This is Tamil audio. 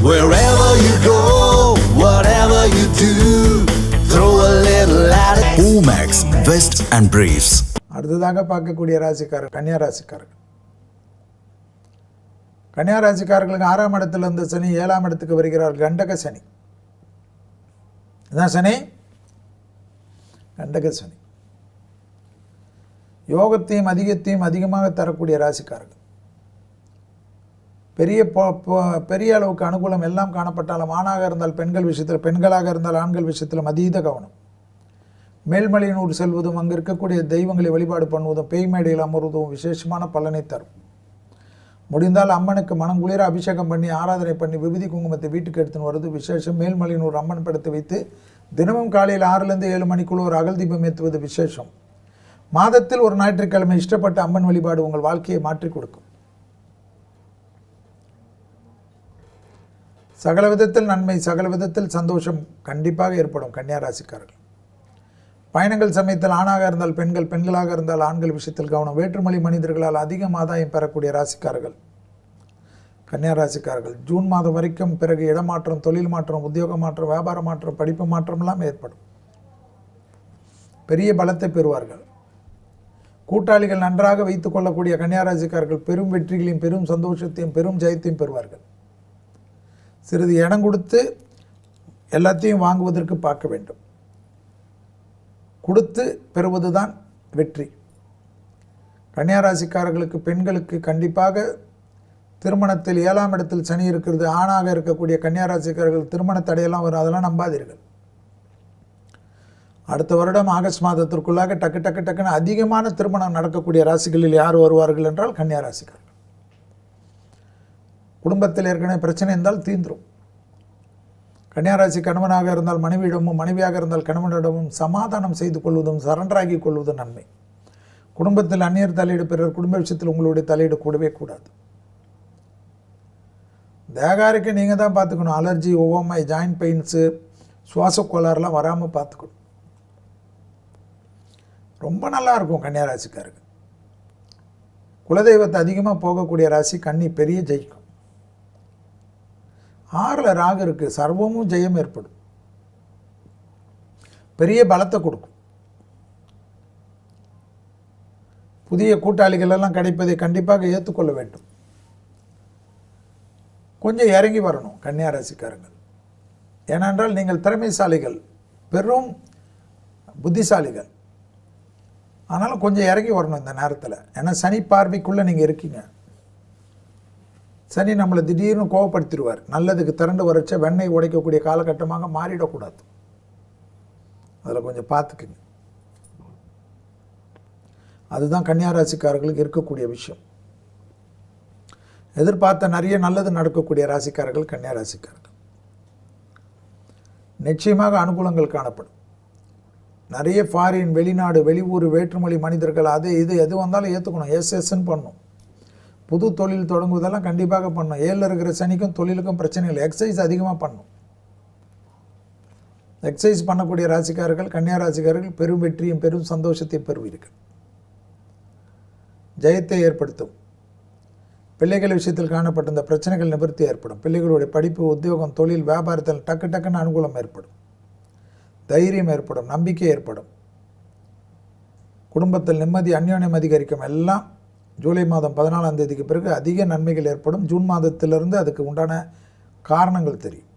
Wherever you go, whatever you do, throw a little at it. Omax, Vest and Briefs. அடுத்ததாக பார்க்கக்கூடிய ராசிக்காரர் கன்னியா ராசிக்காரர்கள். கன்னியா ராசிக்காரர்களுக்கு 6ஆம் இடத்துல இருந்த சனி 7ஆம் இடத்துக்கு வருகிறார். கண்டக சனி. இதான் சனி, கண்டக சனி. யோகத்தையும் அதிகத்தையும் அதிகமாக தரக்கூடிய ராசிக்காரர்கள். பெரிய அளவுக்கு அனுகூலம் எல்லாம் காணப்பட்டாலும் ஆணாக இருந்தால் பெண்கள் விஷயத்தில், பெண்களாக இருந்தால் ஆண்கள் விஷயத்திலும் அதீத கவனம். மேல்மலையனூர் செல்வதும் அங்கு இருக்கக்கூடிய தெய்வங்களை வழிபாடு பண்ணுவதும் பேய் மேடையில் அமர்வதும் விசேஷமான பலனை தரும். முடிந்தால் அம்மனுக்கு மனங்குளிர அபிஷேகம் பண்ணி ஆராதனை பண்ணி விபூதி குங்குமத்தை வீட்டுக்கு எடுத்துன்னு வருவது விசேஷம். மேல்மலையனூர் அம்மன் படத்தை வைத்து தினமும் காலையில் 6லேருந்து 7 மணிக்குள்ள ஒரு அகல் தீபம் ஏற்றுவது விசேஷம். மாதத்தில் ஒரு ஞாயிற்றுக்கிழமை இஷ்டப்பட்ட அம்மன் வழிபாடு உங்கள் வாழ்க்கையை மாற்றிக் கொடுக்கும். சகல விதத்தில் நன்மை, சகல விதத்தில் சந்தோஷம் கண்டிப்பாக ஏற்படும். கன்னியா ராசிக்காரர்கள். பயணங்கள் சமயத்தில் ஆணாக இருந்தால் பெண்கள், பெண்களாக இருந்தால் ஆண்கள் விஷயத்தில் கவனம். வேற்றுமொழி மனிதர்களால் அதிகம் ஆதாயம் பெறக்கூடிய ராசிக்காரர்கள் கன்னியா ராசிக்காரர்கள். ஜூன் மாதம் வரைக்கும் பிறகு இடமாற்றம், தொழில் மாற்றம், உத்தியோக மாற்றம், வியாபார மாற்றம், படிப்பு மாற்றமெல்லாம் ஏற்படும். பெரிய பலத்தை பெறுவார்கள். கூட்டாளிகள் நன்றாக வைத்துக் கொள்ளக்கூடிய கன்னியா ராசிக்காரர்கள் பெரும் வெற்றிகளையும் பெரும் சந்தோஷத்தையும் பெரும் ஜெயத்தையும் பெறுவார்கள். சிறிது இடம் கொடுத்து எல்லாத்தையும் வாங்குவதற்கு பார்க்க வேண்டும். கொடுத்து பெறுவது தான் வெற்றி. கன்னியா ராசிக்காரர்களுக்கு பெண்களுக்கு கண்டிப்பாக திருமணத்தில் 7ஆம் இடத்தில் சனி இருக்கிறது. ஆணாக இருக்கக்கூடிய கன்னியா ராசிக்காரர்கள் திருமண தடையெல்லாம் வரும், அதெல்லாம் நம்பாதீர்கள். அடுத்த வருடம் ஆகஸ்ட் மாதத்திற்குள்ளாக டக்குன்னு அதிகமான திருமணம் நடக்கக்கூடிய ராசிகளில் யார் வருவார்கள் என்றால் கன்னியா ராசிக்காரர்கள். குடும்பத்தில் ஏற்கனவே பிரச்சனை இருந்தால் தீந்துரும். கன்னியாராசி கணவனாக இருந்தால் மனைவியிடமும், மனைவியாக இருந்தால் கணவனிடமும் சமாதானம் செய்து கொள்வதும் சரண்டராகி கொள்வதும் நன்மை. குடும்பத்தில் அந்நியர் தலையீடு, பிறர் குடும்ப விஷயத்தில் உங்களுடைய தலையீடு கூடவே கூடாது. தேகாரிக்கு நீங்கள் தான் பார்த்துக்கணும். அலர்ஜி, ஒவ்வாமை, ஜாயின்ட் பெயின்ஸு, சுவாச கோளாறுலாம் வராமல் பார்த்துக்கணும். ரொம்ப நல்லா இருக்கும் கன்னியாராசிக்காருக்கு. குலதெய்வத்தை அதிகமாக போகக்கூடிய ராசி கன்னி, பெரிய ஜெயிக்கும். 6ல் ராகு இருக்குது, சர்வமும் ஜெயம் ஏற்படும். பெரிய பலத்தை கொடுக்கும். புதிய கூட்டாளிகள் எல்லாம் கிடைப்பதை கண்டிப்பாக ஏற்றுக்கொள்ள வேண்டும். கொஞ்சம் இறங்கி வரணும் கன்னியா ராசிக்காரங்கள். ஏனென்றால் நீங்கள் திறமைசாலிகள், பெரும் புத்திசாலிகள். ஆனாலும் கொஞ்சம் இறங்கி வரணும் இந்த நேரத்தில். ஏன்னா சனி பார்வைக்குள்ளே நீங்கள் இருக்கீங்க. சனி நம்மளை திடீர்னு கோவப்படுத்திடுவார். நல்லதுக்கு திரண்டு வரைச்ச வெண்ணெய் உடைக்கக்கூடிய காலகட்டமாக மாறிடக்கூடாது. அதில் கொஞ்சம் பார்த்துக்குங்க. அதுதான் கன்னியா ராசிக்காரர்களுக்கு இருக்கக்கூடிய விஷயம். எதிர்பார்த்த நிறைய நல்லது நடக்கக்கூடிய ராசிக்காரர்கள் கன்னியா ராசிக்காரர்கள். நிச்சயமாக அனுகூலங்கள் காணப்படும். நிறைய ஃபாரின், வெளிநாடு, வெளியூர், வேற்றுமொழி மனிதர்கள், அது இது எது வந்தாலும் ஏற்றுக்கணும். எஸ்எஸ்ன்னு பண்ணணும். புது தொழில் தொடங்குவதெல்லாம் கண்டிப்பாக பண்ணணும். 7ல் இருக்கிற சனிக்கும் தொழிலுக்கும் பிரச்சனை இல்லை. எக்ஸசைஸ் அதிகமாக பண்ணணும். எக்ஸசைஸ் பண்ணக்கூடிய ராசிக்காரர்கள் கன்னியா ராசிக்காரர்கள் பெரும் வெற்றியும் பெரும் சந்தோஷத்தை பெறுவீர்கள். ஜெயத்தை ஏற்படுத்தும். பிள்ளைகள் விஷயத்தில் காணப்பட்ட இந்த பிரச்சனைகள் நிவர்த்தி ஏற்படும். பிள்ளைகளுடைய படிப்பு, உத்தியோகம், தொழில், வியாபாரத்தில் டக்குன்னு அனுகூலம் ஏற்படும். தைரியம் ஏற்படும். நம்பிக்கை ஏற்படும். குடும்பத்தில் நிம்மதி, அந்யோன்யம் அதிகரிக்கும். எல்லாம் ஜூலை மாதம் 14ஆம் தேதிக்கு பிறகு அதிக நன்மைகள் ஏற்படும். ஜூன் மாதத்திலிருந்து அதுக்கு உண்டான காரணங்கள் தெரியும்.